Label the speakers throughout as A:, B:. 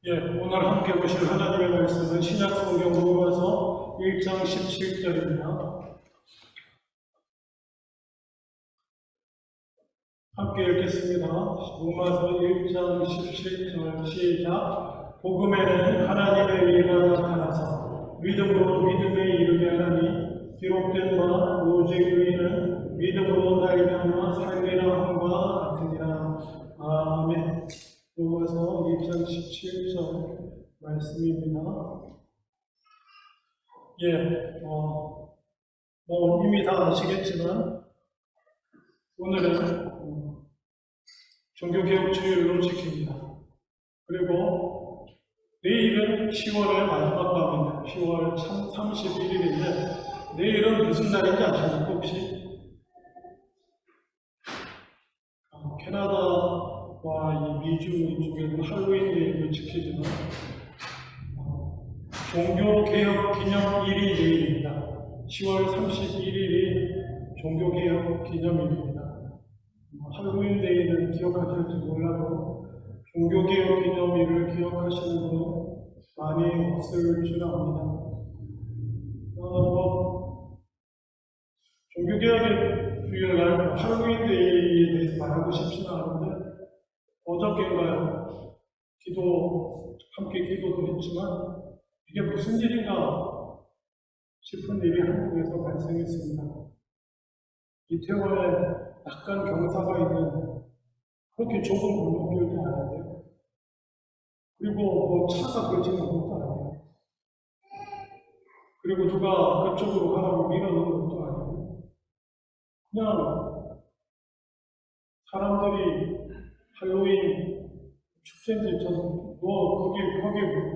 A: 오늘 함께 보실 하나님의 말씀은 신약성경 로마서 1장 17절입니다. 함께 읽겠습니다. 로마서 1장 17절 시작. 복음에는 하나님의 의가 나타나서 믿음으로 믿음에 이르게 하나니 기록된 바 오직 의인은 믿음으로 말미암아 살리라 함과 같으니라. 아멘. 로마서 1장 17절 말씀입니다. 이미 다 아시겠지만 오늘은 종교개혁 주일로 지킵니다. 그리고 내일은 10월의 마지막 밤입니다. 10월 31일인데 내일은 무슨 날인지 아십니까 혹시? 캐나다와 이 미주 이쪽에는 할로윈 데이를 지키지만 종교개혁 기념일이 내일입니다. 10월 31일이 종교개혁 기념일입니다. 할로윈 데이는 기억하실지 몰라도 종교개혁 기념일을 기억하시는 분은 많이 없을 줄 압니다. 종교개혁의 주일날 할로윈 데이에 대해서 말하고 싶지는 않은데 어저께인가요? 함께 기도도 했지만 이게 무슨 일인가 싶은 일이 한국에서 발생했습니다. 이태원에 약간 경사가 있는 그렇게 좁은 골목길도 아닌데요. 그리고 차가 돌지는 것도 아니에요. 그리고 누가 그쪽으로 가라고 밀어넣은 것도 아니에요. 그냥 사람들이 할로윈 축제인지 저도 거기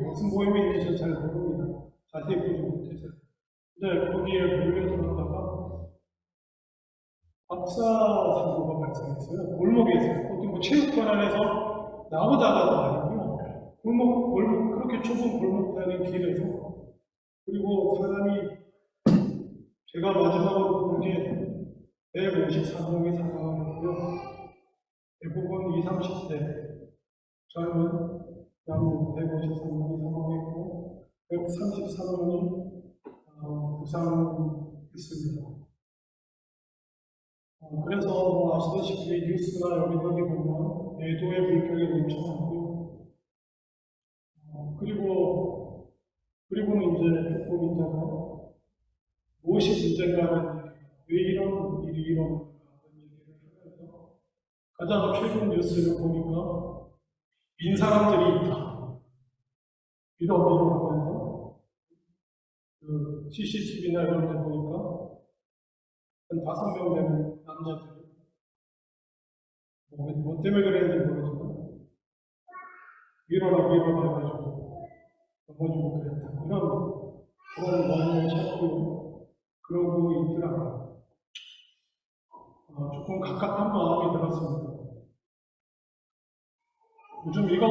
A: 무슨 모임이 있는지 잘 모릅니다. 자세히 보지 못해서. 근데 거기에 몰려들었다가 압사 사고가 발생했어요. 골목에서. 어떤 체육관 안에서 나오다가도 아니고요. 골목, 그렇게 좁은 골목 다니는 길에서. 그리고 사람이 제가 마지막으로 본 게 153명이 사망을 했고요. 대부분 20, 30대 젊은 남녀 153명이 사망했고 133명이 부상했습니다. 그래서 아시다시피 뉴스나 여기저기 보면 애도의 물결이 넘쳐나고요. 그리고는 이제 조금 있다가 무엇이 문제인가, 왜 이런 일이 일어나는가 얘기를 하면서 가장 최근 뉴스를 보니까 빈사람들이 있다. 이런 하면서 CCTV나 이런 데 보니까 한 5명 되는 남자들이 뭐 때문에 그랬는지 모르지만 밀어라 해가지고 넘어지고 그랬다. 그런 원인을 찾고 그러고 있더라고요. 조금 갑갑한 마음이 들었습니다. 요즘 이거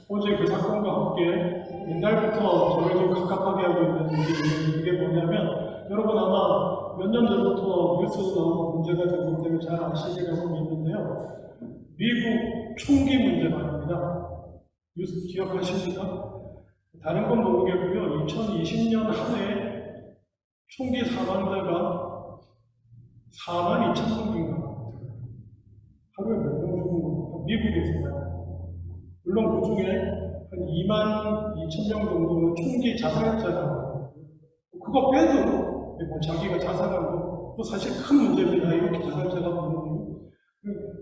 A: 어제 그 사건과 함께 옛날부터 저를 좀 갑갑하게 하고 있는 게 뭐냐면, 여러분 아마 몇 년 전부터 뉴스도 나오고 문제가 되고 때문에 잘 아시리라고 믿는데요. 미국 총기 문제 말입니다. 뉴스 기억하십니까? 다른 건 모르겠고요. 2020년 한 해에 총기 사망자가 42,000명인가 하루에 몇 명 죽은 겁니까? 미국에서요. 물론 그 중에 한 22,000명 정도는 총기 자살자라고. 그거 빼도 뭐 자기가 자살한 거, 또 사실 큰 문제입니다. 이렇게 자살자가 보는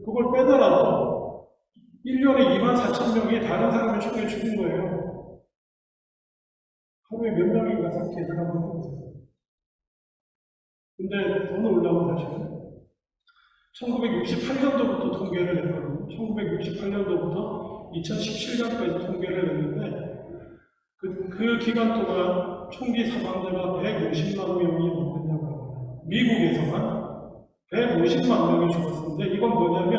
A: 그걸 빼더라도 1년에 24,000명이 다른 사람의 총에 죽은 거예요. 하루에 몇 명인가 계산 한번 해보세요. 근데 더 놀라운 사실은 1968년도부터 통계를 냈거든요. 1968년도부터 2017년까지 통계를 냈는데 그 기간 동안 총기 사망자가 150만 명이 넘는다고 합니다. 미국에서만 150만 명이 죽었는데 이건 뭐냐면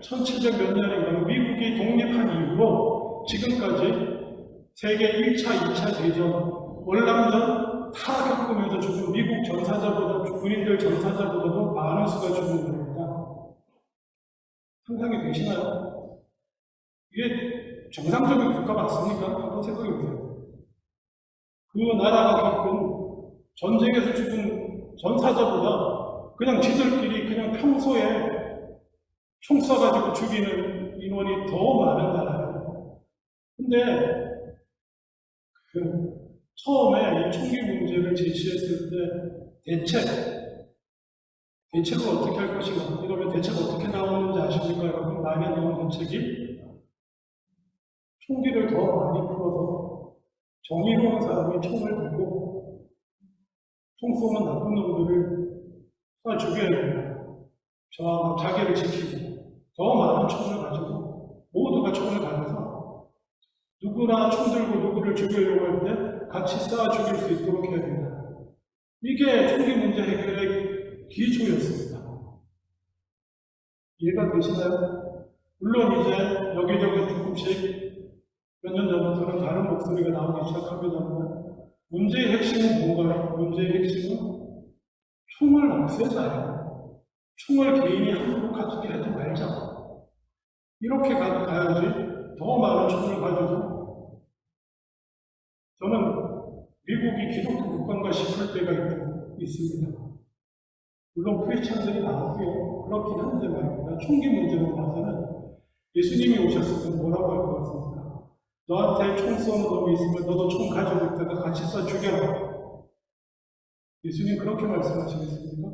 A: 1700몇 년인가 미국이 독립한 이후로 지금까지 세계 1차, 2차 대전, 월남전 다 겪으면서 죽은 미국 전사자보다, 군인들 전사자보다도 많은 수가 죽은 겁니다. 상상이 되시나요? 이게 정상적인 국가 맞습니까? 한번 생각해 보세요. 그 나라가 겪은 전쟁에서 죽은 전사자보다 그냥 지들끼리 그냥 평소에 총 쏴가지고 죽이는 인원이 더 많은 나라예요. 근데 처음에 이 총기 문제를 제시했을 때 대책을 어떻게 할 것인가, 이러면 대책 어떻게 나오는지 아십니까? 여러분, 만에 나온 대책이 총기를 더 많이 풀어서 정의로운 사람이 총을 들고 총 쏘는 나쁜 놈들을 쏴 죽여야 된다. 저항, 자기를 지키고 더 많은 총을 가지고 모두가 총을 가져서 누구나 총 들고 누구를 죽이려고 할 때 같이 쏴 죽일 수 있도록 해야 된다. 이게 총기 문제 해결의 기초였습니다. 이해가 되시나요? 물론 이제 여기저기 조금씩 몇 년 전부터는 다른 목소리가 나오기 시작합니다만 문제의 핵심은 뭔가요? 문제의 핵심은 총을 없애자요. 총을 개인이 함부로 가지게 하지 말자. 이렇게 가야지 더 많은 총을 가지고 저는 미국이 기독교 국가인가 싶을 때가 있습니다. 물론 크리스천들이 나오고요. 그렇긴 한데 말입니다. 총기 문제로 봐서는 예수님이 오셨을 때 뭐라고 할 것 같습니까? 너한테 총 쏘는 놈이 있으면 너도 총 가지고 있다가 같이 쏴 죽여라. 예수님 그렇게 말씀하시겠습니까?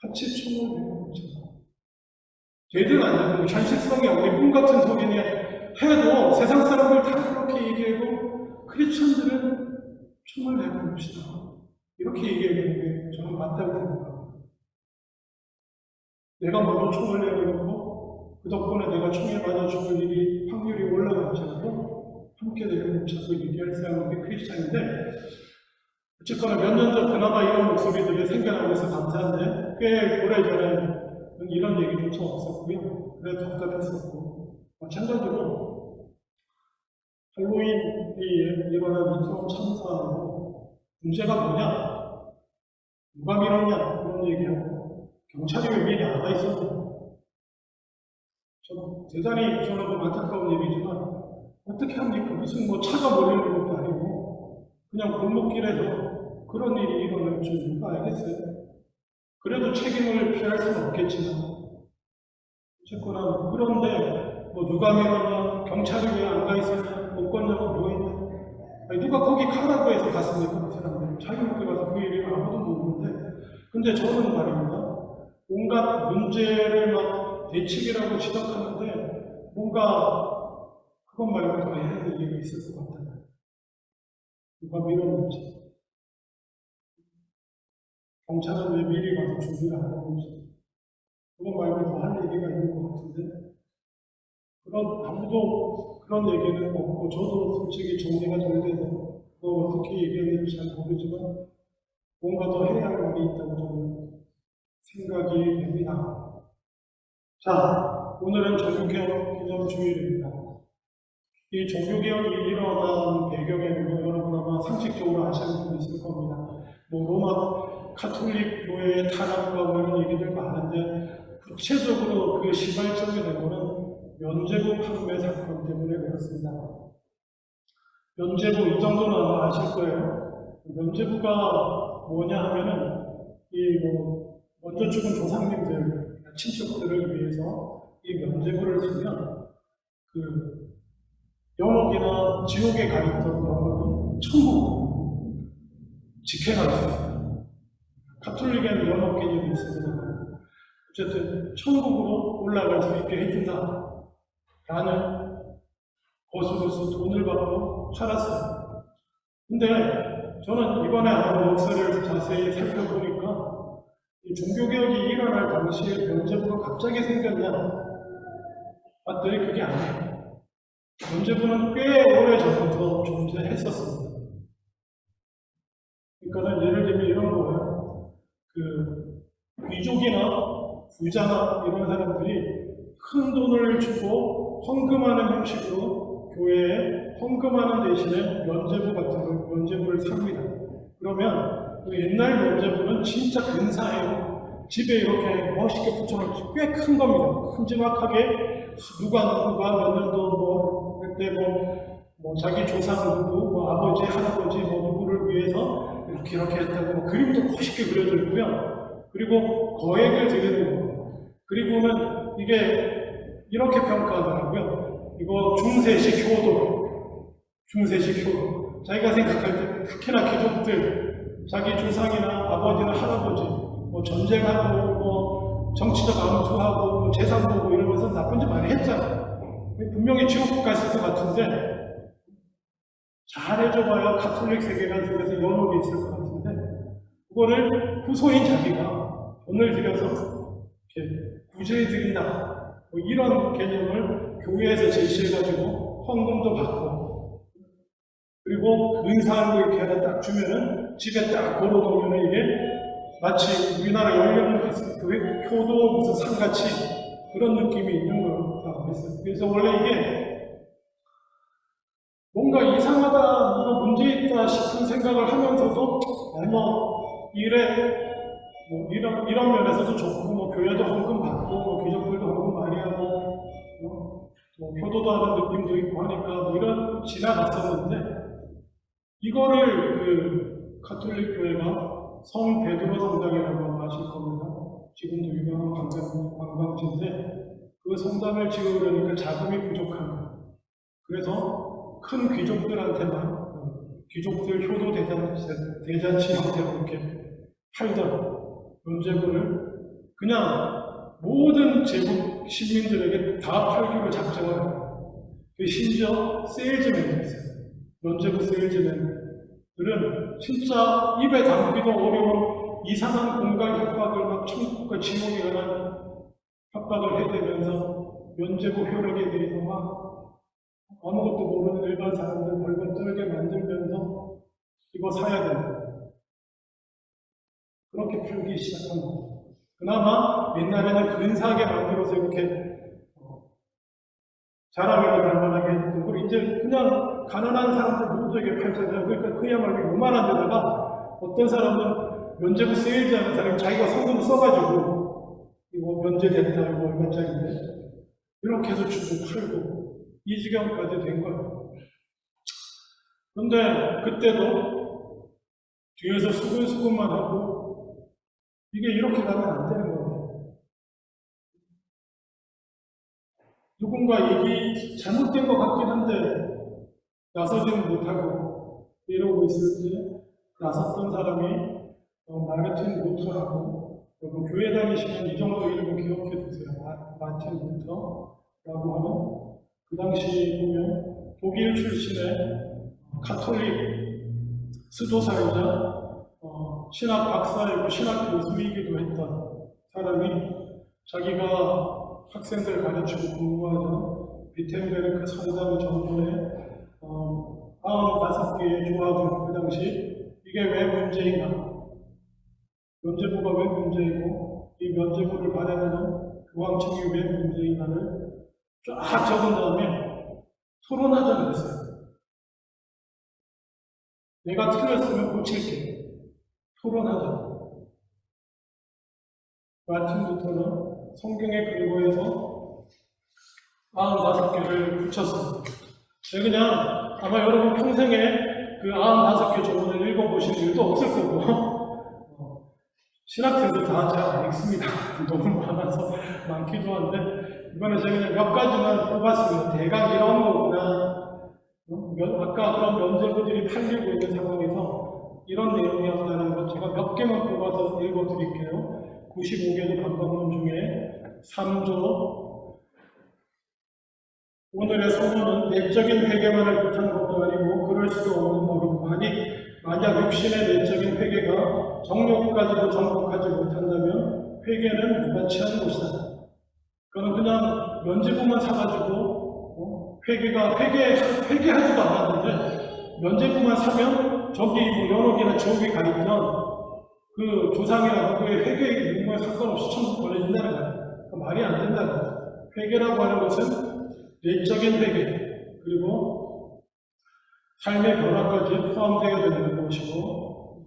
A: 같이 총을 내고 있죠. 되든 안 되든 현실성이 없는 꿈 같은 소리냐 해도 세상 사람들 다 그렇게 얘기하고 크리스천들은 총을 내고 봅시다. 이렇게 얘기하는 게 저는 맞다고 생각합니다. 내가 먼저 총을 내려놓고 그 덕분에 내가 총에 맞아 죽을 일이 확률이 올라가지 않고 함께 내려놓자고 얘기할 사람이 크리스찬인데 어쨌거나 몇 년 전 그나마 이런 목소리들이 생겨나고 있어 감사한데 꽤 오래전에 이런 얘기조차 없었고요. 그래 답답했었고 마찬가지로 할로윈에 일어난 이태원 참사하고 문제가 뭐냐? 누가 밀었냐? 그런 얘기하고 경찰이 왜 미리 나가 있었냐? 대단히 저는 안타까운 얘기지만 어떻게 합니까? 무슨 뭐 차가 몰리는 것도 아니고 그냥 골목길에서 그런 일이 일어날 줄 누가 알겠어요? 그래도 책임을 피할 수는 없겠지만 어쨌거나 그런데 뭐 누가 밀었냐? 경찰이 왜 안 가 있었냐? 못 건너고 누가 있냐? 아니, 누가 거기 가라고 해서 갔습니까? 그 사람들 자유롭게 가서 그 일을 아무도 모르는데 근데 저는 말입니다. 온갖 문제를 막 대책이라고 지적하는데 뭔가 그것 말고 더 해야 될 얘기가 있을 것 같아요. 누가 밀었는지 경찰은 왜 미리 가서 준비를 안 하는지 그것 말고 더 할 얘기가 있는 것 같은데 아무도 그런 얘기는 없고 저도 솔직히 정리가 덜 돼서 그걸 어떻게 얘기했는지 잘 모르지만 뭔가 더 해야 할 말이 있다고 저는 생각이 됩니다. 자, 오늘은 종교개혁 기념주일입니다. 이 종교개혁이 일어난 배경에는 여러분 아마 상식적으로 아시는 분이 있을 겁니다. 뭐 로마 카톨릭 교회의 탄압과 뭐 이런 얘기들 많은데 구체적으로 그 시발점이 된 거는 면죄부 판매 사건 때문에 그렇습니다. 면죄부 이 정도는 아마 아실 거예요. 면죄부가 뭐냐 하면은 먼저 죽은 조상님들, 친척들을 위해서 이 면죄부를 쓰면 영옥이나 지옥에 가 있던 영혼이 천국 직행할 수 있어요. 가톨릭에는 영옥 개념이 있습니다. 어쨌든 천국으로 올라갈 수 있게 해준다 라는 것으로서 돈을 받고 살았어요. 근데 저는 이번에 아는 역사를 자세히 살펴보니까 이 종교개혁이 일어날 당시에 면죄부가 갑자기 생겼냐? 봤더니 그게 아니에요. 면죄부는 꽤 오래 전부터 존재했었습니다. 그러니까 예를 들면 이런 거예요. 귀족이나 부자나 이런 사람들이 큰 돈을 주고 헌금하는 형식으로 교회에 헌금하는 대신에 면죄부 같은 면죄부를 삽니다. 그러면 옛날 면죄부는 진짜 근사해요. 집에 이렇게 멋있게 붙여놓고 꽤 큰 겁니다. 큼지막하게 누가 몇 년도 뭐 그때 뭐 자기 조상 누구 뭐 아버지 할아버지 뭐 누구를 위해서 이렇게 했다고 뭐 그림도 멋있게 그려져 있고요. 그리고 거액을 드리는 거예요. 그리고는 이게 이렇게 평가하더라고요. 이거 중세식 효도. 자기가 생각할 때 특히나 귀족들 자기 조상이나 아버지나 할아버지 뭐 전쟁하고 뭐 정치적 암투하고 뭐 재산 보고 이러면서 나쁜 짓 많이 했잖아요. 분명히 지옥 갔을 것 같은데 잘해줘봐야 가톨릭 세계관 속에서 연옥이 있을 것 같은데 그거를 후손인 자기가 돈을 들여서 이렇게 구제해드린다 뭐 이런 개념을 교회에서 제시해가지고 헌금도 받고 그리고 은사하고 이렇게 하나 딱 주면은 집에 딱 걸어놓으면 이게 마치 우리나라 열려는 교회 효도 무슨 상같이 그런 느낌이 있는 거라고 했어요. 그래서 원래 이게 뭔가 이상하다, 이거 문제 있다 싶은 생각을 하면서도 이런 면에서도 좋고 뭐 교회도 헌금 받고 뭐 귀족들도 헌금 많이 하고 뭐 효도도 하는 느낌도 있고 하니까 뭐 이런 지나갔었는데 이거를 그 가톨릭 교회가 성 베드로 성당이라고 아실 겁니다. 지금도 유명한 관광지인데 그 성당을 지으려니까 자금이 부족한 거예요. 그래서 큰 귀족들한테만 귀족들 효도 대잔치 형태로 이렇게 팔던 면제부를 그냥 모든 제국 시민들에게 다 팔기로 작정을 해요. 심지어 세일즈맨이 있어요. 면제부 세일즈맨들은 진짜 입에 담기도 어려운 이상한 공갈 협박을 막 천국과 지옥에 관한 협박을 해대면서 면제부 효력에 대해서 막 아무것도 모르는 일반 사람들 벌벌 떨게 만들면서 이거 사야 된다. 그렇게 풀기 시작한 겁니다. 그나마 옛날에는 근사하게 만들어서 이렇게 자랑이나 달만하게 했고 이제 그냥 가난한 사람들 모두에게 팔잖아요. 그러니까 그야말로 요만한 데다가 어떤 사람은 면제부 세일즈 하는 사람이 자기가 성금 써가지고 이거 면제됐다 이거 얼마짜리인데 이렇게 해서 주고 팔고 이 지경까지 된 거예요. 그런데 그때도 뒤에서 수근수근만 하고 이게 이렇게 가면 안 되는 거예요. 누군가 일이 잘못된 것 같긴 한데 나서지는 못하고 이러고 있을 때 나섰던 사람이 마르틴 루터라고 여러분 교회 다니시면 이 정도 이름을 기억해 두세요. 마르틴 루터라고 하는 그 당시 보면 독일 출신의 가톨릭 수도사이자 신학 박사이고 신학 교수이기도 했던 사람이 자기가 학생들 가르치고 공부하던 비텐베르크 성당 정문에 95개의 조합을 그 당시 이게 왜 문제인가? 면제부가 왜 문제이고 이 면제부를 발행하는 교황청이 왜 문제인가를 쫙 적은 다음에 토론하자고 했어요. 내가 틀렸으면 고칠게. 토론하자. 마틴 루터는 성경에 근거해서 95개를 붙였어요. 그냥 아마 여러분 평생에 그 95개 조문을 읽어보신 일도 없을 거고 신학생도 다 잘 안 읽습니다. 너무 많아서 많기도 한데 이번에 제가 그냥 몇 가지만 뽑았습니다. 대강 이런 거구나. 아까 그런 면제부들이 팔리고 있는 상황에서 이런 내용이었다는 것 제가 몇 개만 뽑아서 읽어드릴게요. 95개도 반박문 중에 3조 오늘의 서문은 내적인 회개만을 뜻하는 것도 아니고 그럴 수도 없는 법이고 만약 육신의 내적인 회개가 정욕까지도 정복하지 못한다면 회개는 무가치한 것이다. 그거는 그냥 면제부만 사가지고 회개하지도 않았는데 면제부만 사면 저기 뭐 연옥이나 지옥에 가있던 그 조상이나 누구의 회개의 의무와 상관없이 천국 보내준다는 거예요. 그러니까 말이 안 된다는 거예요. 회개라고 하는 것은 내적인 회개 그리고 삶의 변화까지 포함되어야 되는 것이고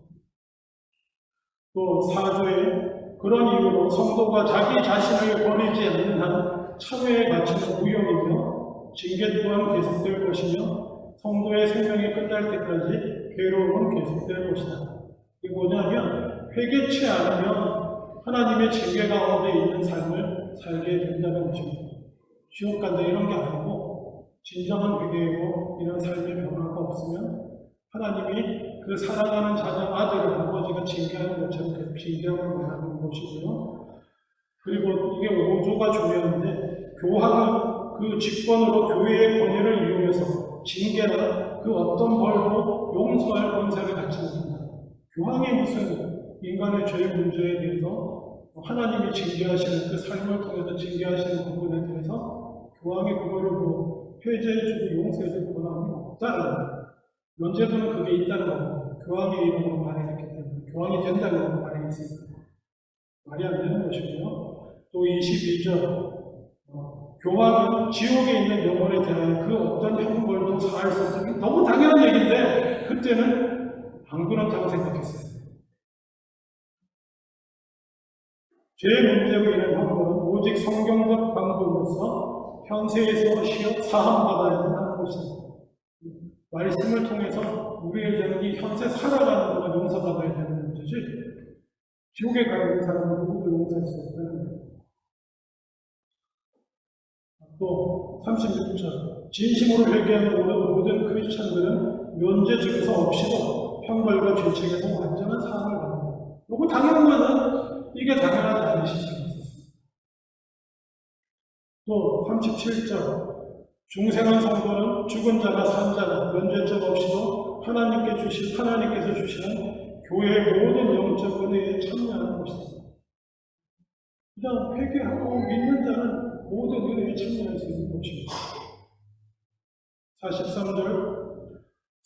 A: 또 사조의 그런 이유로 성도가 자기 자신을 버리지 않는 한 참회의 가치는 무용이며 징계 또한 계속될 것이며 성도의 생명이 끝날 때까지 괴로움은 계속될 것이다. 이게 뭐냐면 회개치 않으면 하나님의 징계 가운데 있는 삶을 살게 된다는 것입니다. 지옥 간다 이런 게 아니고 진정한 회개로 이런 삶의 변화가 없으면 하나님이 그 사랑하는 자녀 아들을 아버지가 징계하는 것처럼 계속 징계하고 말하는 것이고요. 그리고 이게 5조가 중요한데 교황은 그 직권으로 교회의 권위를 이용해서 징계나 그 어떤 벌도 용서할 권세를 갖지 못한다. 교황이 무슨 인간의 죄 문제에 대해서 하나님이 징계하시는 그 삶을 통해서 징계하시는 부분에 대해서 교황이 그거를 회개해주고 용서해줄 권한이 없다는 거예요. 면제부는 그게 있다는 겁니다. 교황의 이름으로 말했기 때문에 교황이 된다고 말했으니까 말이 안 되는 것이고요. 또 22절 교황은 지옥에 있는 영혼에 대한 그 어떤 형벌도 사할 수 없는 너무 당연한 얘기인데 그때는 안 그렇다고 생각했어요. 죄 문제로 인한 형벌은 오직 성경적 방법으로서 현세에서 사함받아야 하는 것입니다. 말씀을 통해서 우리의 죄는 이 현세 살아가는 동안 용서받아야 되는 문제지 지옥에 가 있는 사람은 누구도 용서할 수 없다는 거예요. 또 36절 진심으로 회개하는 모든 크리스찬들은 면제 증서 없이도 형벌과 죄책에서 완전한 사함을 받는다. 너무 당연한 것은 이게 당연하지 않은 시점이 있었습니다. 또 37절 중생한 성도는 죽은 자나 산 자나 면제점 없이도 하나님께서 주시는 교회의 모든 영적 은혜에 참여하는 것이다. 그냥 회개하고 믿는 자는 모든 은혜에 참여할 수 있는 것입니다.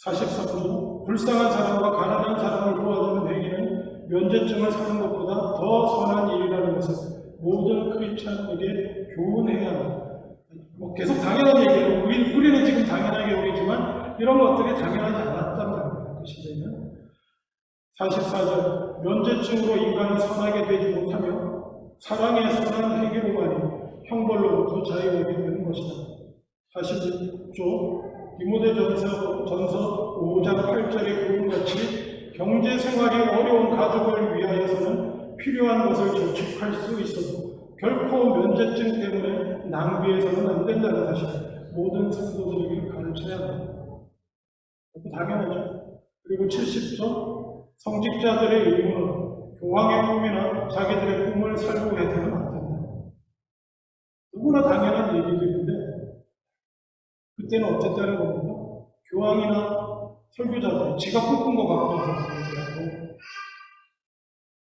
A: 43절 불쌍한 사람과 가난한 사람을 도와주는 행위는 면제증을 사는 것보다 더 선한 일이라는 것을 모든 크리스찬에게 교훈해야 합니다. 계속 당연한 얘기예요. 우리는 지금 당연하게 여기지만 이런 것들이 당연하지 않았단 말이에요. 그 시대는. 44절 면제증으로 인간은 선하게 되지 못하며 사랑의 선한 행위로만이 형벌로부터 자유하게 되는 것이다. 46조 디모데전서 5장 8절의 교훈같이 경제생활이 어려운 가족을 위하여서는 필요한 것을 저축할 수 있어도 결코 면제증 때문에 낭비해서는 안 된다는 사실 모든 성도들에게 가르쳐야 합니다. 당연하죠. 그리고 70조 성직자들의 의무는 교황의 꿈이나 자기들의 꿈을 살고 해서는 안 된다. 누구나 당연한 얘기들인데 그때는 어쨌다는 겁니다. 교황이나 설교자들이 지가 꿈꾼 거 갖고 와서 얘기하고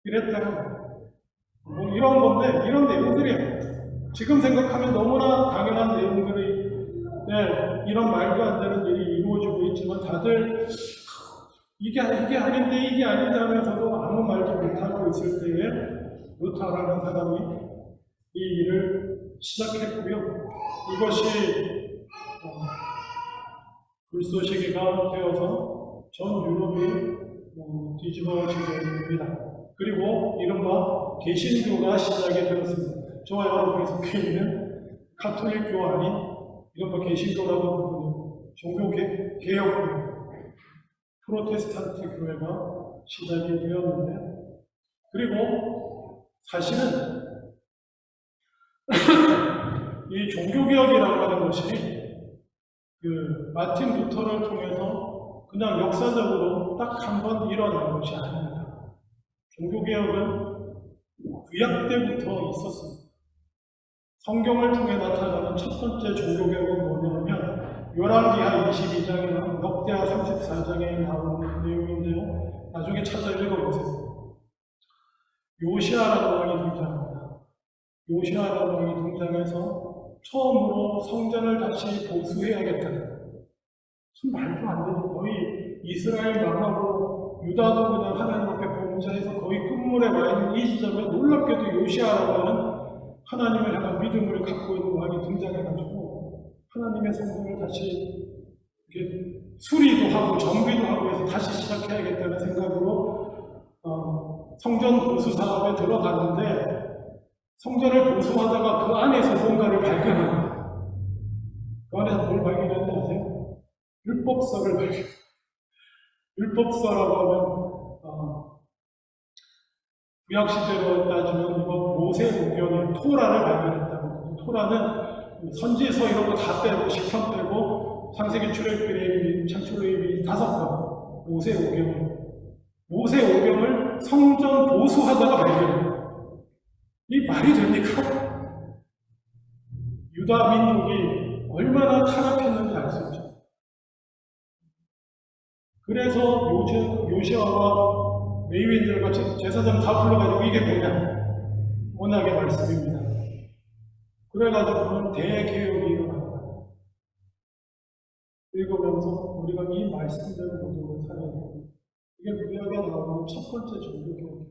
A: 이랬다는 거예요. 이런 건데 이런 내용들이에요. 지금 생각하면 너무나 당연한 내용들이 이런 말도 안 되는 일이 이루어지고 있지만 다들 이게 아닌데 이게 아닌데 하면서도 아무 말도 못하고 있을 때에 루터라는 사람이 이 일을 시작했고요. 이것이 불쏘시개가 되어서 전 유럽이 뒤집어지게 됩니다. 그리고 이른바 개신교가 시작이 되었습니다. 저와 여러분이 속해 있는 카톨릭교 아닌 이른바 개신교라고 부르는 종교개혁교 프로테스탄트 교회가 시작이 되었는데 그리고 사실은 이 종교개혁이라고 하는 것이 마틴 루터를 통해서 그냥 역사적으로 딱 한 번 일어난 것이 아닙니다. 종교개혁은 구약 때부터 있었습니다. 성경을 통해 나타나는 첫 번째 종교개혁은 뭐냐면 열왕기하 22장이나 역대하 34장에 나오는 내용인데요. 나중에 찾아 읽어보세요. 요시아라는 왕이 등장합니다. 요시아라는 왕이 등장해서 처음으로 성전을 다시 보수해야겠다는 참 말도 안 되고 거의 이스라엘 망하고 유다도 그냥 하나님 앞에 범죄해서 거의 끝물에 와 있는 이 시점에 놀랍게도 요시아라고 하는 하나님을 향한 믿음을 갖고 있는 왕이 등장해가지고 하나님의 성전을 다시 이렇게 수리도 하고 정비도 하고 해서 다시 시작해야겠다는 생각으로 성전 보수 사업에 들어갔는데 성전을 보수하다가 그 안에서 뭔가를 발견합니다. 그 안에서 뭘 발견했는지 아세요? 율법서를 발견. 율법서라고 하면 구약 시대로 따지면 이거 모세오경의 토라를 발견했다고. 토라는 선지서 이런 거 다 빼고 10편 빼고 창세기 출애굽기 창출애굽기 5권 모세오경을 성전 보수하다가 발견해요. 이 말이 됩니까? 유다 민족이 얼마나 타락했는지 알 수 있죠. 그래서 요시아와 레위인들과 제사장 다 불러가지고 이게 뭐냐? 언약의 말씀입니다. 그래가지고 대개혁이 일어납니다. 읽으면서 우리가 이 말씀대로 모두 살아야 됩니다. 이게 구약에 나오는 첫 번째 종교개혁.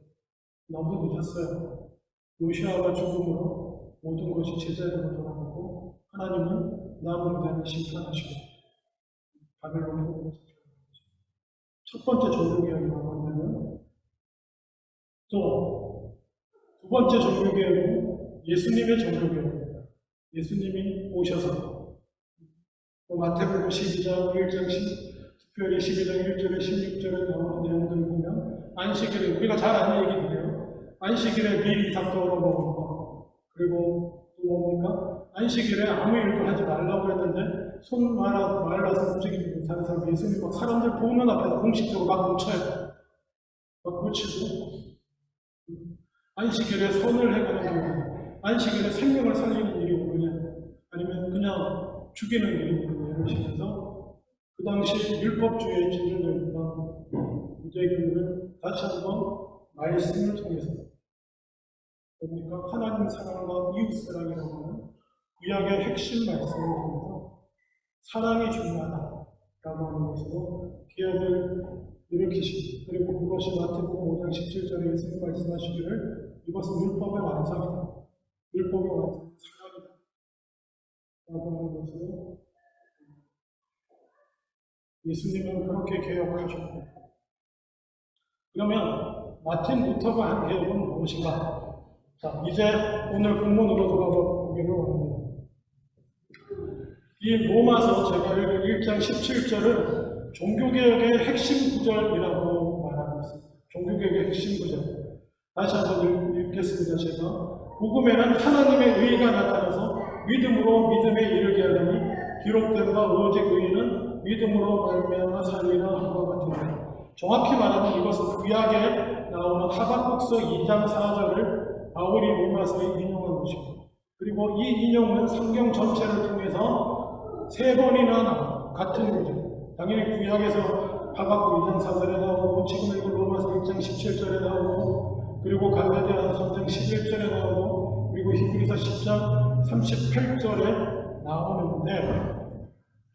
A: 너무 늦었어요. 요시아가 죽음으로 모든 것이 제자리로 돌아가고 하나님은 남은 자를 심판하시고 바벨론으로 첫 번째 종교개혁이 나오면 또 두 번째 종교개혁은 예수님의 종교개혁입니다. 예수님이 오셔서 마태복음 12장 1장 특별히 12장 1절에 16절에 나오는 내용들을 보면 안식일에 우리가 잘 아는 얘기인데요. 안식일에 미리 이삭 떠오러 먹는 거 그리고 또 뭡니까? 안식일에 아무 일도 하지 말라고 했는데 손 말라서 움직이지 못하는 사람 예수님이 막 사람들 보는 앞에서 공식적으로 막 고쳐요. 막 고치고 안식일에 선을 행하는 경우 안식일에 생명을 살리는 일이 오느냐 아니면 그냥 죽이는 일이 오느냐 이러시면서 그 당시 율법주의에 찔려 있던 유대교를 다시 한번 말씀을 통해서 그러니까 하나님 사랑과 이웃 사랑이라고 하는 구약의 핵심 말씀을 통해서 사랑이 중요하다라고 하는 것으로 개혁을 일으키시고 그리고 그것이 마태복음 5장 17절에 예수님 말씀하시기를 이것은 율법의 완성이다. 율법의 완성은 사랑이다. 라고 하는 것으로 예수님은 그렇게 개혁하셨고 그러면 마틴 루터가 한 개혁은 무엇인가? 자, 이제 오늘 본문으로 돌아가 보기를 원합니다. 이 로마서 제가 읽은 1장 17절은 종교개혁의 핵심 구절이라고 말하고 있습니다. 종교개혁의 핵심 구절. 다시 한번 읽겠습니다. 제가 복음에는 하나님의 의가 나타나서 믿음으로 믿음에 이르게 하려니 기록된 바 오직 의인은 믿음으로 말미암아 살리라 한 것 같습니다. 정확히 말하면 이것은 구약에 나오는 하박국서 2장 4절을 바울이 로마서에 인용한 것입니다. 그리고 이 인용은 성경 전체를 통해서 3번이나 나옵니다. 같은 구절. 당연히 구약에서 하박국 2장 4절에 나오고 지금 읽은 로마서 1장 17절에 나오고 그리고 갈라디아서 3장 11절에 나오고 그리고 히브리서 10장 38절에 나오는데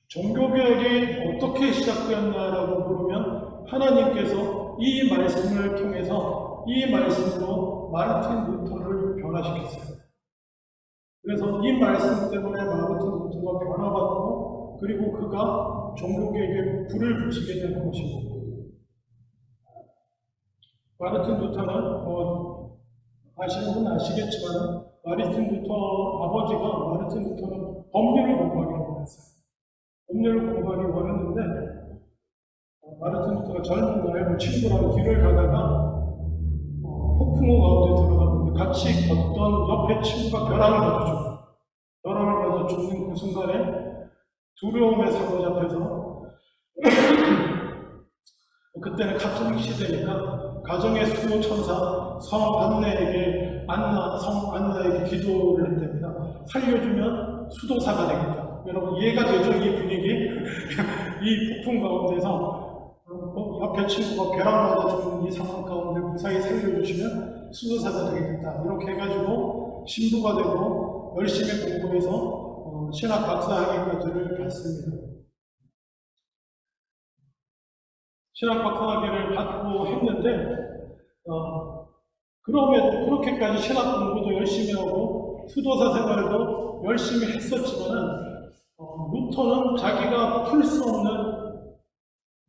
A: 종교개혁이 어떻게 시작되었나라고 물으면 하나님께서 이 말씀을 통해서 이 말씀으로 마르틴 루터를 변화시켰어요. 그래서 이 말씀 때문에 마르틴 루터가 변화받고 그리고 그가 종교개혁에 불을 붙이게 된 것입니다. 마르틴 루터는 아시는 분은 아시겠지만 마르틴 루터 아버지가 마르틴 루터는 법률을 공부하기를 원했어요. 법률을 공부하기를 원했는데 마르틴 루터가 젊은 날 친구랑 길을 가다가 폭풍우 가운데 들어갔는데 같이 걷던 옆에 친구가 벼랑을 맞아 죽어요. 벼랑을 맞아 죽는 그 순간에 두려움에 사로잡혀서 그때는 가톨릭 시대니까 가정의 수호천사 성 안나에게 기도를 했답니다. 살려주면 수도사가 되겠다. 여러분 이해가 되죠? 이 분위기? 이 폭풍 가운데서 옆에 친구가 벼랑 맞아 죽는 이 상황 가운데 무사히 살려주시면 수도사가 되겠다. 이렇게 해가지고 신부가 되고 열심히 공부해서 신학 박사학위까지를 받습니다. 신학 박사학위를 받고 했는데 그럼에도 그렇게까지 신학 공부도 열심히 하고 수도사 생활도 열심히 했었지만 루터는 자기가 풀 수 없는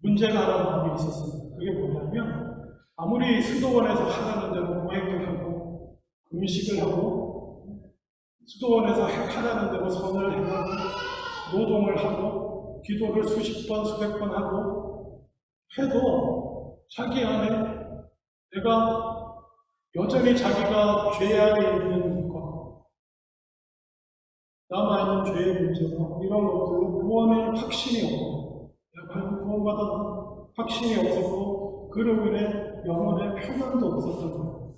A: 문제가 하나 있었습니다. 그게 뭐냐면 아무리 수도원에서 하라는 대로 고행을 하고 금식을 하고 수도원에서 하라는 대로 선을 행하고 노동을 하고 기도를 수십 번 수백 번 하고 해도 자기 안에 내가 여전히 자기가 죄 안에 있는 것, 남아있는 죄의 문제나 이런 것들로 구원의 확신이 없고 내가 과연 구원받았나 확신이 없었고 그로 인해 영혼의 평안도 없었던 거예요.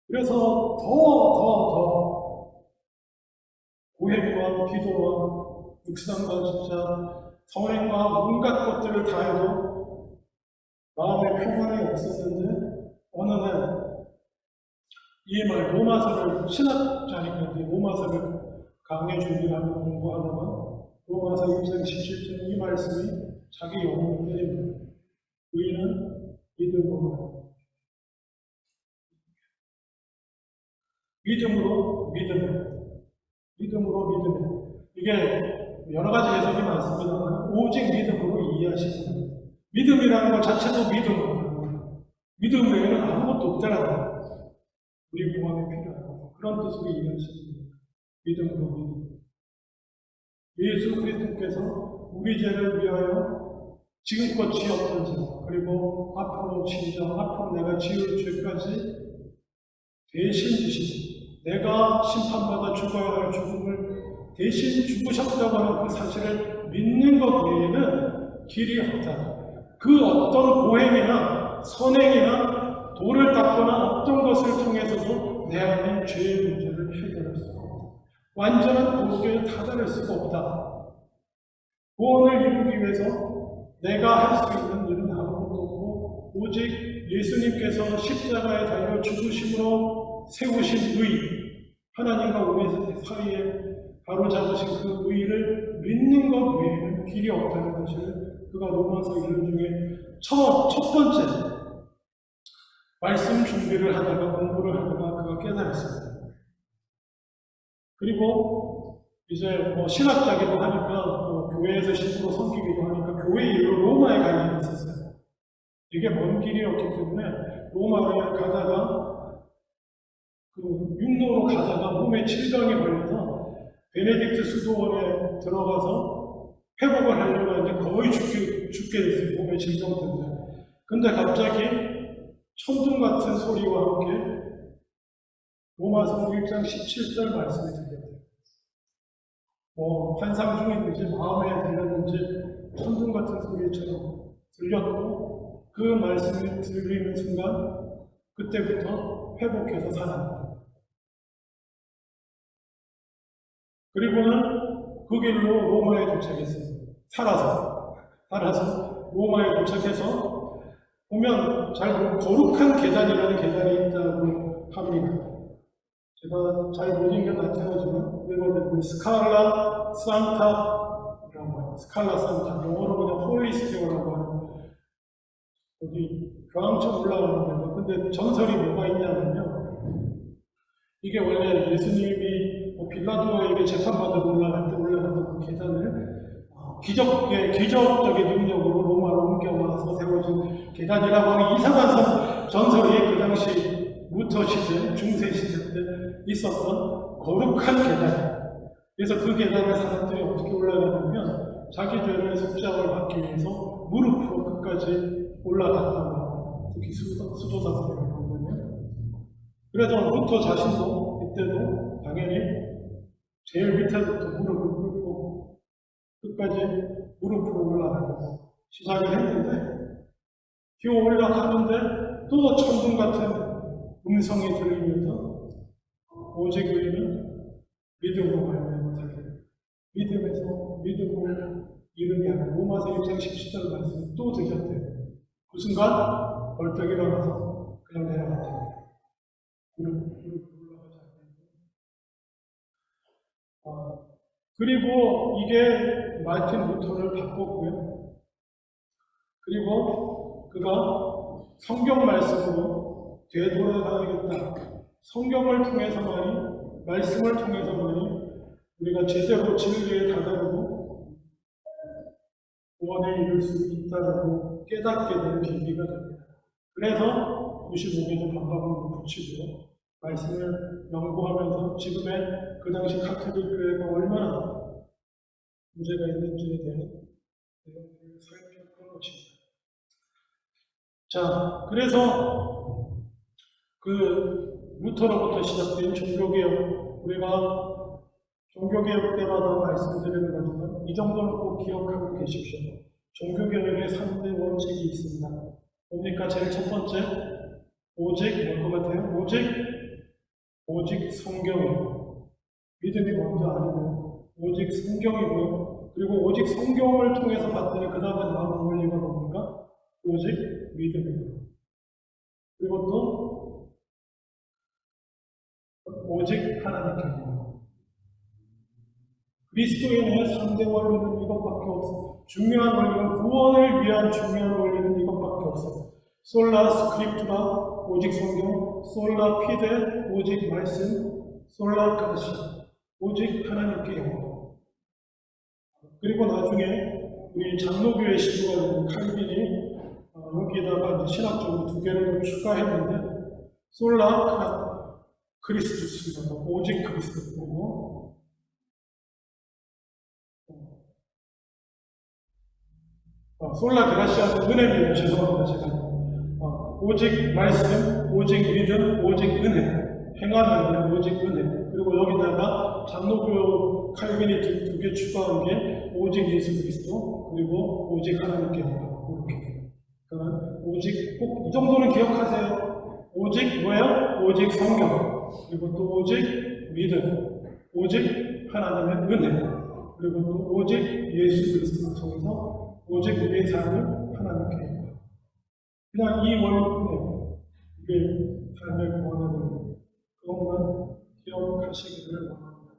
A: 그래서 더 고행과 기도와 묵상과 진짜 성행과 온갖 것들을 다 해도 마음의 평안이 없었는데 어느 날 이 말 로마서를 신학자니까 로마서를 강의 준비하고 공부하다가 로마서 1장 17절 이 말씀이 자기 영혼을 때립니다. 의인은 믿음으로 믿음에 이게 여러 가지 해석이 많습니다만 오직 믿음으로 이해하시는 거예요. 믿음이라는 것 자체도 믿음으로 믿음 외에는 아무것도 없잖아요. 우리 구원에 필요하고 그런 뜻으로 이해하시는 거예요. 믿음. 예수 그리스도께서 우리 죄를 위하여 지금껏 지었던 죄 그리고 앞으로 내가 지을 죄까지 대신 지신 내가 심판받아 죽어야 할 죽음을 대신 죽으셨다고 하는 그 사실을 믿는 것 외에는 길이 없다. 그 어떤 고행이나 선행이나 도를 닦거나 어떤 것을 통해서도 내 안에 죄의 문제를 해결할 수가 없다. 완전한 거룩에 다다를 수가 없다. 구원을 이루기 위해서 내가 할 수 있는 일은 아무것도 없고 오직 예수님께서 십자가에 달려 죽으심으로 세우신 의, 하나님과 우리 사이에 바로잡으신 그 의를 믿는 것 외에는 길이 없다는 것을 그가 로마서 1년 중에 첫 번째 말씀 준비를 하다가 공부를 하다가 그가 깨달았습니다. 그리고 이제 신학자기도 하니까 교회에서 신부로 섬기기도 하니까 교회 일로 로마에 갈 일이 있었어요. 이게 먼 길이었기 때문에 로마에 가다가 그 육로로 가다가 몸에 질병이 걸려서 베네딕트 수도원에 들어가서 회복을 하려고 하는데 거의 죽게 됐어요. 몸에 질병 때문에. 근데 갑자기 천둥 같은 소리와 함께 로마서 1장 17절 말씀이 들렸대요. 환상 중인지 마음에 들렸는지 천둥 같은 소리처럼 들렸고 그 말씀이 들리는 순간 그때부터 회복해서 살아납니다. 그리고는 그 길로 로마에 도착했어요. 살아서 로마에 도착해서 보면 잘 거룩한 계단이라는 계단이 있다고 합니다. 제가 잘 못 읽은 것 같아가지고 이거는 스칼라 산타라고 해요. 스칼라 산타 영어로 그냥 홀리 스퀘어라고 하는 여기 교황청 올라가는 데가 근데 전설이 뭐가 있냐면요. 이게 원래 예수님이 빌라도에게 재판받으러 올라갈 때 올라갔던 그 계단을 기적적인 능력으로 로마로 옮겨와서 세워진 계단이라고 하는 이상한 전설이 그 당시 루터 시대, 중세 시대 때 있었던 거룩한 계단. 그래서 그 계단에 사람들이 어떻게 올라가냐면 자기 죄의 속죄함을 받기 위해서 무릎으로 끝까지 올라갔다고 합니다. 특히 수도사들이 그러거든요. 그래서 루터 자신도 이때도 당연히 제일 밑에서부터 무릎을 꿇고 끝까지 무릎으로 올라가고 시작을 했는데 기어 올라가는데 또 천둥 같은 음성이 들리면서 오직 의인은 믿음으로 말미암아 살리라. 믿음에서 믿음을 이루게 하는 로마서 1장 17절 말씀이 또 들렸대요. 그 순간 벌떡 일어나서 그냥 내려갔답니다. 무릎으로 올라가지 않고 그리고 이게 마틴 루터를 바꿨고요. 그리고 그가 성경 말씀으로 되돌아가야겠다. 성경을 통해서만이, 말씀을 통해서만이 우리가 제대로 진리에 다다르고 구원에 이룰 수 있다라고 깨닫게 되는 계기가 됩니다. 그래서 95개도 반박문을 붙이고 말씀을 연구하면서 지금의 그 당시 카톨릭 교회가 얼마나 문제가 있는지에 대한 내용을 살펴보는 것입니다. 자, 그래서 그 루터로부터 시작된 종교개혁, 우리가 종교개혁 때마다 말씀드리는 거지만 이 정도는 꼭 기억하고 계십시오. 종교개혁의 3대 원칙이 있습니다. 뭡니까? 제일 첫 번째, 오직 뭘 것 같아요? 오직 성경이에요. 믿음이 먼저 아니고 오직 성경이고요. 그리고 오직 성경을 통해서 받는 그 다음에 나오는 원리가 뭡니까? 오직 믿음이고요. 그리고 또 오직 하나님께서. 그리스도인의 3대 원리는 이것밖에 없어. 중요한 원리는 구원을 위한 중요한 원리는 이것밖에 없어. 솔라 스크립투라 오직 성경, 솔라 피데 오직 말씀, 솔라 가시 오직 하나님께 영광. 그리고 나중에 우리 장로교의 시도가 되는 칼빈이 여기에다가 신학적으로 2개를 추가했는데 솔라 크리스투스입니다. 오직 그리스도고 솔라 그라시아는 은혜입니다. 죄송합니다. 제가 오직 말씀, 오직 믿음, 오직 은혜 행하는 오직 은혜. 그리고 여기다가 장로교 칼빈이 2개 추가한 게 오직 예수 그리스도 그리고 오직 하나님께 영광. 이렇게 그러니까 오직 꼭 이 정도는 기억하세요. 오직 뭐예요? 오직 성경 그리고 또 오직 믿음 오직 하나님의 은혜 그리고 또 오직 예수 그리스도를 통해서 오직 우리의 삶을 하나님께 영광. 그냥 이 원리뿐이에요. 이게 삶의 구원의 원리. 그것만 기억하시기를 원합니다.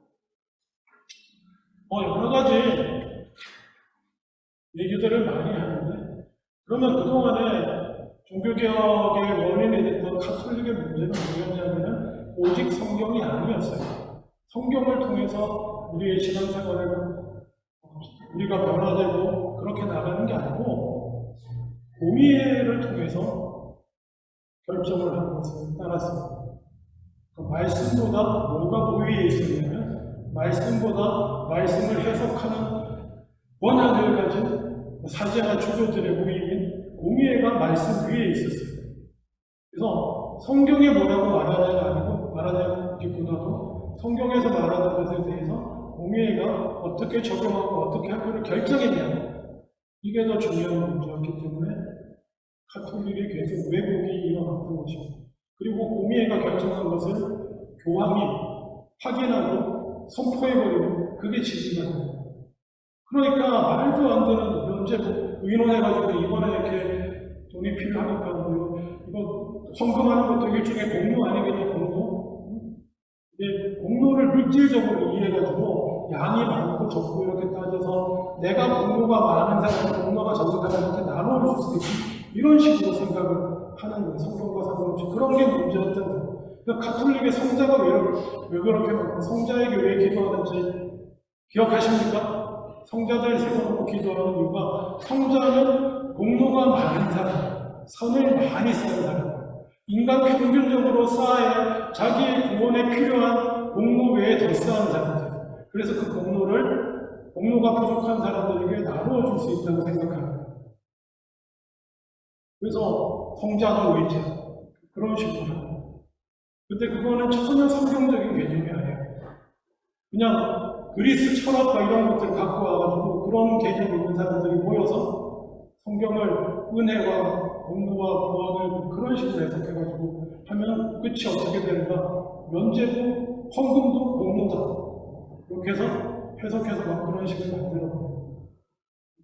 A: 여러 가지 얘기들을 많이 하는데 그러면 그동안에 종교개혁의 원인이 됐던 카톨릭의 문제는 뭐였냐면 오직 성경이 아니었어요. 성경을 통해서 우리의 신앙생활을 우리가 변화되고 그렇게 나가는 게 아니고 공의회를 통해서 결정을 하는 것을 따랐습니다. 그 말씀보다 뭐가 우위에 있었냐면 말씀보다 말씀을 해석하는 원한을 가진 사제나 주교들의 모임인 공의회가 말씀 위에 있었어요. 그래서 성경에 뭐라고 말하냐가 아니고 말하냐기보다도 성경에서 말하는 것에 대해서 공의회가 어떻게 적용하고 어떻게 할까를 결정했냐 이게 더 중요한 문제였기 때문에 카톨릭에 계속 왜곡이 일어났던 것입니다. 그리고 공의회가 결정한 것을 교황이 확인하고 선포해버리고 그게 진리가 됩니다. 그러니까 말도 안 되는 면제 의논해가지고 이번에 이렇게 돈이 필요하니까 이거 헌금하는 것도 일종의 공로 아니겠냐 공로? 이게 공로를 물질적으로 이해해가지고 양이 많고 적고 이렇게 따져서 내가 공로가 많은 사람, 공로가 적은 사람한테 나눠줄 수도 있고 이런 식으로 생각을 하는 거예요. 성경과 상관없이 그런 게 문제였던 거예요. 그러니까 카톨릭의 성자가 왜 그렇게 많고 성자에게 왜 기도하는지 기억하십니까? 성자들 세워놓고 기도하는 이유가 성자는 공로가 많은 사람, 선을 많이 쌓은 사람, 인간 평균적으로 쌓아야 자기의 구원에 필요한 공로 외에 더 쌓은 사람들. 그래서 그 공로가 부족한 사람들에게 나누어 줄 수 있다고 생각합니다. 그래서 성자가 의자 그런 식으로 합니다. 근데 그거는 전혀 성경적인 개념이 아니에요. 그냥 그리스 철학과 이런 것들을 갖고 와가지고 그런 개념이 있는 사람들이 모여서 성경을 은혜와 공로와 구원을 그런 식으로 해석해가지고 하면 끝이 어떻게 되는가? 면제도 헌금도 공로다. 이렇게 해서 해석해서 막 그런 식으로 만들어버려요.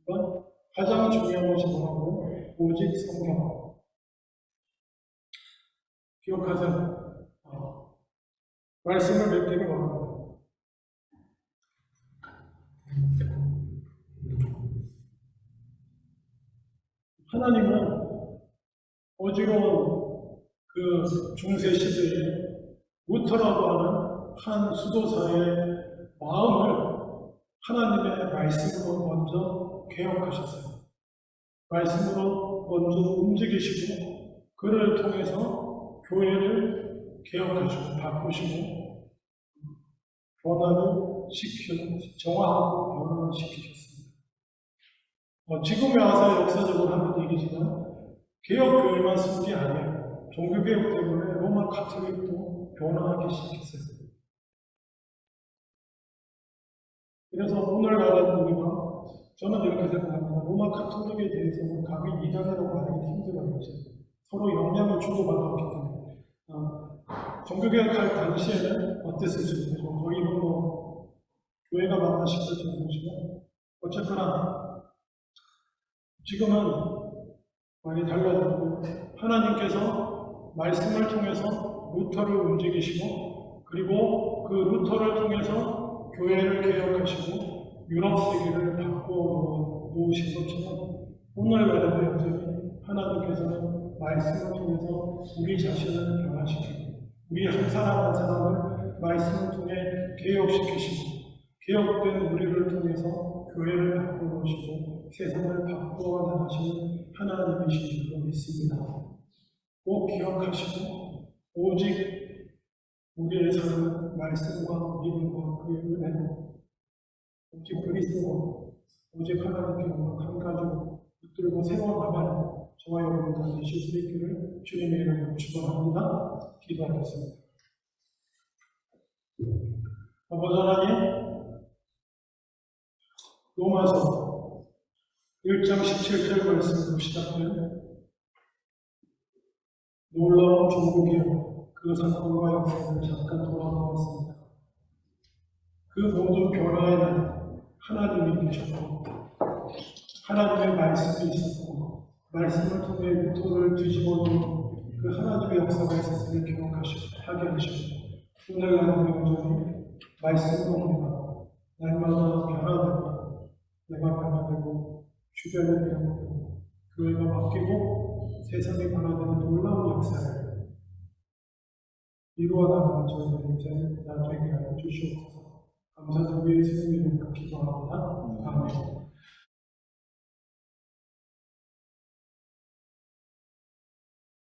A: 그러니까 가장 중요한 것이 뭐라고? 오직 성경. 기억하세요. 말씀을 맺기를 원합니다. 하나님은 어지러운 그 중세 시대에 루터라고 하는 한 수도사의 마음을 하나님의 말씀으로 먼저 개혁하셨어요. 말씀으로 먼저 움직이시고 그를 통해서 교회를 개혁하시고 바꾸시고 변화를 정화하고 변화를 시키셨습니다. 지금에 와서 역사적으로 하는 얘기지만 개혁교회만 쓴 게 아니에요. 종교개혁 때문에 로마 가톨릭도 변화하기 시작했어요. 그래서 오늘날은 우리가 저는 이렇게 생각합니다. 로마 가톨릭에 대해서는 감히 이단이라고 하기 힘들어요. 서로 영향을 주고받았기 때문에. 종교개혁할 당시에는 어땠을지 모르죠. 거의 뭐 교회가 만나 싶을지 모르지만 어쨌거나 지금은 많이 달라졌고 하나님께서 말씀을 통해서 루터를 움직이시고 그리고 그 루터를 통해서 교회를 개혁하시고 유럽 세계를 바꿔 놓으신 것처럼 오늘날에도 여전히 하나님께서는 말씀을 통해서 우리 자신을 변화시키고 우리 한 사람 한 사람을 말씀을 통해 개혁시키시고 개혁된 우리를 통해서 교회를 바꿔 놓으시고 세상을 바꾸어 나가시는 하나님이신 줄로 믿습니다. 꼭 기억하시고 오직 우리의 삶은 말씀과 믿음과 그의 은혜로 오직 그리스도와 오직 하나님께 한 가지로 붙들고 세워나가는 저와 여러분들 되실 수 있기를 주님의 이름으로 축원합니다. 기도하겠습니다. 아버지 하나님, 로마서 1장 17절 말씀으로 시작된 놀라운 종교개혁 그 사건과 역사를 잠깐 돌아보았습니다. 그 모든 변화에는 하나님이 계셨고 하나님의 말씀이 있었고 말씀을 통해 루터를 뒤집어 놓은 그 하나님의 역사가 있었음을 기억하시고 하게 하시고 오늘날은 여전히 말씀으로 우리가 날마다 변화되고 내가 변화되고 주변이 변화되고 교회가 바뀌고 세상이 변화되는 놀라운 역사를 이루어 나가는 저희들 이제 나중에 하여 주시옵소서. 감사드리며 예수님 이름으로 기도합니다.